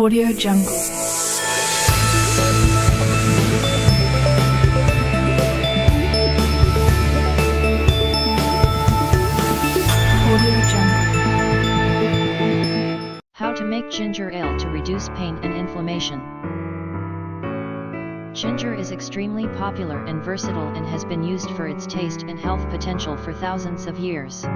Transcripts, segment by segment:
Audio Jungle. Audio Jungle. How to make ginger ale to reduce pain and inflammation. Ginger is extremely popular and versatile and has been used for its taste and health potential for thousands of years.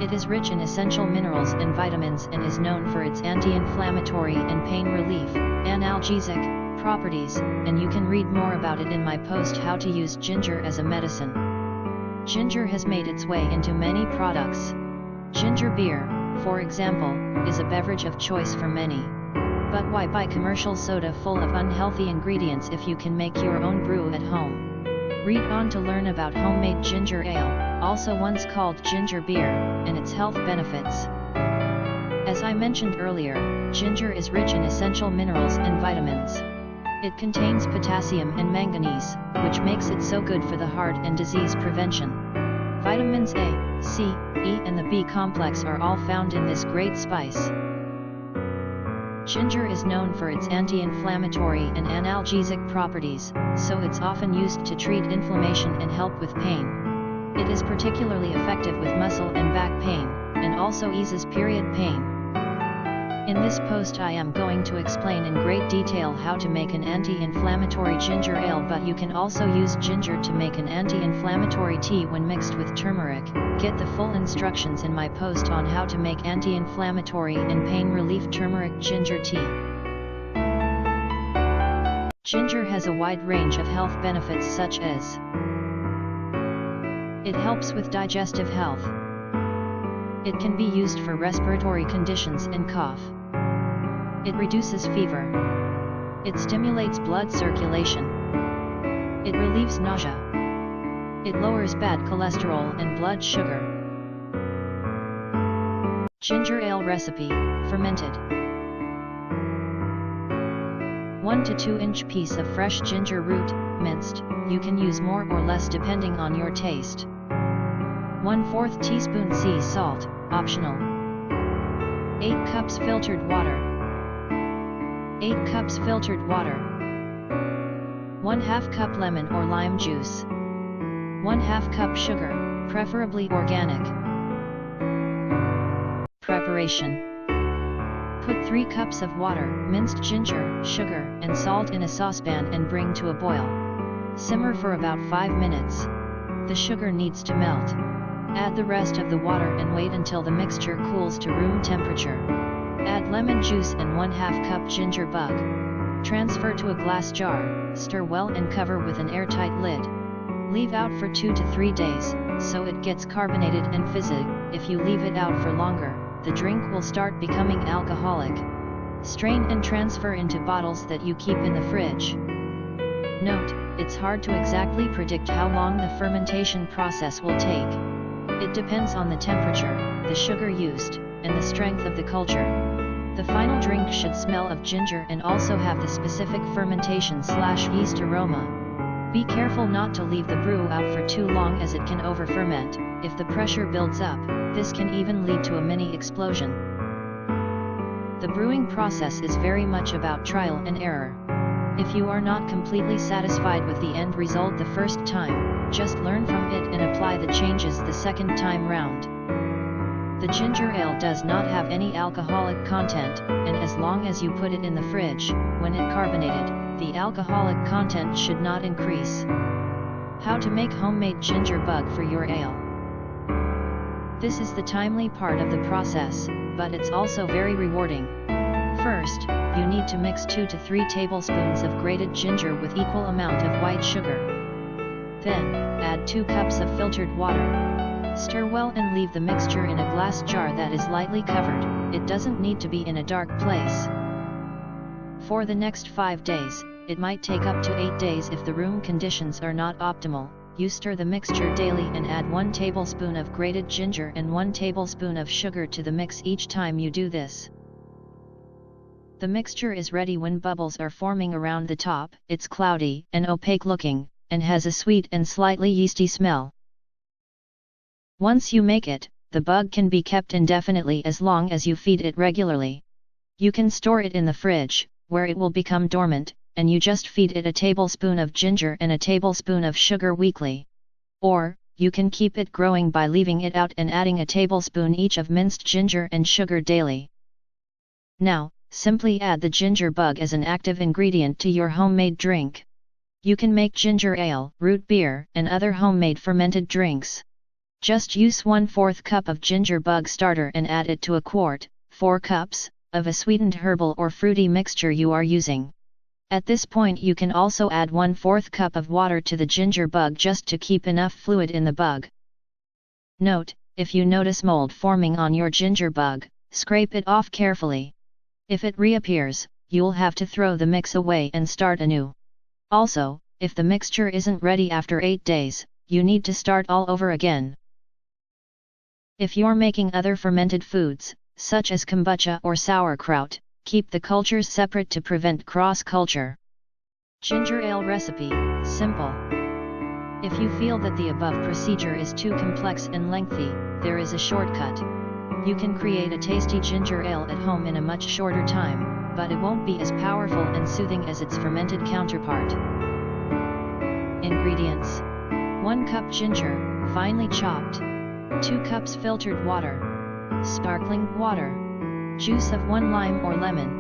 It is rich in essential minerals and vitamins and is known for its anti-inflammatory and pain relief, analgesic, properties, and you can read more about it in my post How to Use Ginger as a Medicine. Ginger has made its way into many products. Ginger beer, for example, is a beverage of choice for many. But why buy commercial soda full of unhealthy ingredients if you can make your own brew at home? Read on to learn about homemade ginger ale, also once called ginger beer, and its health benefits. As I mentioned earlier, ginger is rich in essential minerals and vitamins. It contains potassium and manganese, which makes it so good for the heart and disease prevention. Vitamins A, C, E and the B complex are all found in this great spice. Ginger is known for its anti-inflammatory and analgesic properties, so it's often used to treat inflammation and help with pain. It is particularly effective with muscle and back pain, and also eases period pain. In this post I am going to explain in great detail how to make an anti-inflammatory ginger ale, but you can also use ginger to make an anti-inflammatory tea when mixed with turmeric. Get the full instructions in my post on how to make anti-inflammatory and pain relief turmeric ginger tea. Ginger has a wide range of health benefits such as it helps with digestive health. It can be used for respiratory conditions and cough. It reduces fever. It stimulates blood circulation. It relieves nausea. It lowers bad cholesterol and blood sugar. Ginger ale recipe, fermented. 1 to 2 inch piece of fresh ginger root, minced, you can use more or less depending on your taste. 1/4 teaspoon sea salt, optional. 8 cups filtered water. 8 cups filtered water. 1/2 cup lemon or lime juice. 1/2 cup sugar, preferably organic. Preparation. Put 3 cups of water, minced ginger, sugar, and salt in a saucepan and bring to a boil. Simmer for about 5 minutes. The sugar needs to melt. Add the rest of the water and wait until the mixture cools to room temperature. Add lemon juice and 1/2 cup ginger bug. Transfer to a glass jar, stir well and cover with an airtight lid. Leave out for 2 to 3 days, so it gets carbonated and fizzy. If you leave it out for longer, the drink will start becoming alcoholic. Strain and transfer into bottles that you keep in the fridge. Note, it's hard to exactly predict how long the fermentation process will take. It depends on the temperature, the sugar used, and the strength of the culture. The final drink should smell of ginger and also have the specific fermentation/yeast aroma. Be careful not to leave the brew out for too long as it can over-ferment. If the pressure builds up, this can even lead to a mini explosion. The brewing process is very much about trial and error. If you are not completely satisfied with the end result the first time, just learn from it and apply the changes the second time round. The ginger ale does not have any alcoholic content, and as long as you put it in the fridge, when it carbonated, the alcoholic content should not increase. How to make homemade ginger bug for your ale. This is the timely part of the process, but it's also very rewarding. First, you need to mix 2 to 3 tablespoons of grated ginger with equal amount of white sugar. Then, add 2 cups of filtered water. Stir well and leave the mixture in a glass jar that is lightly covered. It doesn't need to be in a dark place. For the next 5 days, it might take up to 8 days if the room conditions are not optimal. You stir the mixture daily and add 1 tablespoon of grated ginger and 1 tablespoon of sugar to the mix each time you do this. The mixture is ready when bubbles are forming around the top. It's cloudy and opaque looking, and has a sweet and slightly yeasty smell. Once you make it, the bug can be kept indefinitely as long as you feed it regularly. You can store it in the fridge, where it will become dormant, and you just feed it a tablespoon of ginger and a tablespoon of sugar weekly. Or, you can keep it growing by leaving it out and adding a tablespoon each of minced ginger and sugar daily. Now, simply add the ginger bug as an active ingredient to your homemade drink. You can make ginger ale, root beer, and other homemade fermented drinks. Just use 1/4 cup of ginger bug starter and add it to a quart, 4 cups, of a sweetened herbal or fruity mixture you are using. At this point you can also add 1/4 cup of water to the ginger bug just to keep enough fluid in the bug. Note, if you notice mold forming on your ginger bug, scrape it off carefully. If it reappears, you'll have to throw the mix away and start anew. Also, if the mixture isn't ready after 8 days, you need to start all over again. If you're making other fermented foods, such as kombucha or sauerkraut, keep the cultures separate to prevent cross-culture. Ginger ale recipe, simple. If you feel that the above procedure is too complex and lengthy, there is a shortcut. You can create a tasty ginger ale at home in a much shorter time, but it won't be as powerful and soothing as its fermented counterpart. Ingredients: 1 cup ginger, finely chopped. 2 cups filtered water. Sparkling water. Juice of 1 lime or lemon.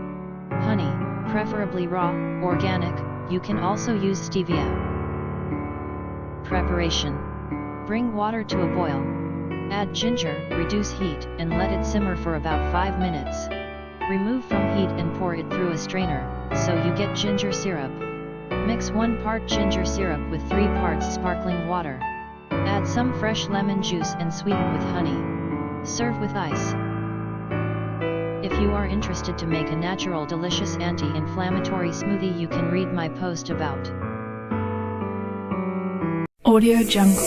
Honey, preferably raw, organic, you can also use stevia. Preparation: bring water to a boil. Add ginger, reduce heat, and let it simmer for about 5 minutes. Remove from heat and pour it through a strainer, so you get ginger syrup. Mix 1 part ginger syrup with 3 parts sparkling water. Add some fresh lemon juice and sweeten with honey. Serve with ice. If you are interested to make a natural delicious anti-inflammatory smoothie, you can read my post about. Audio Jungle.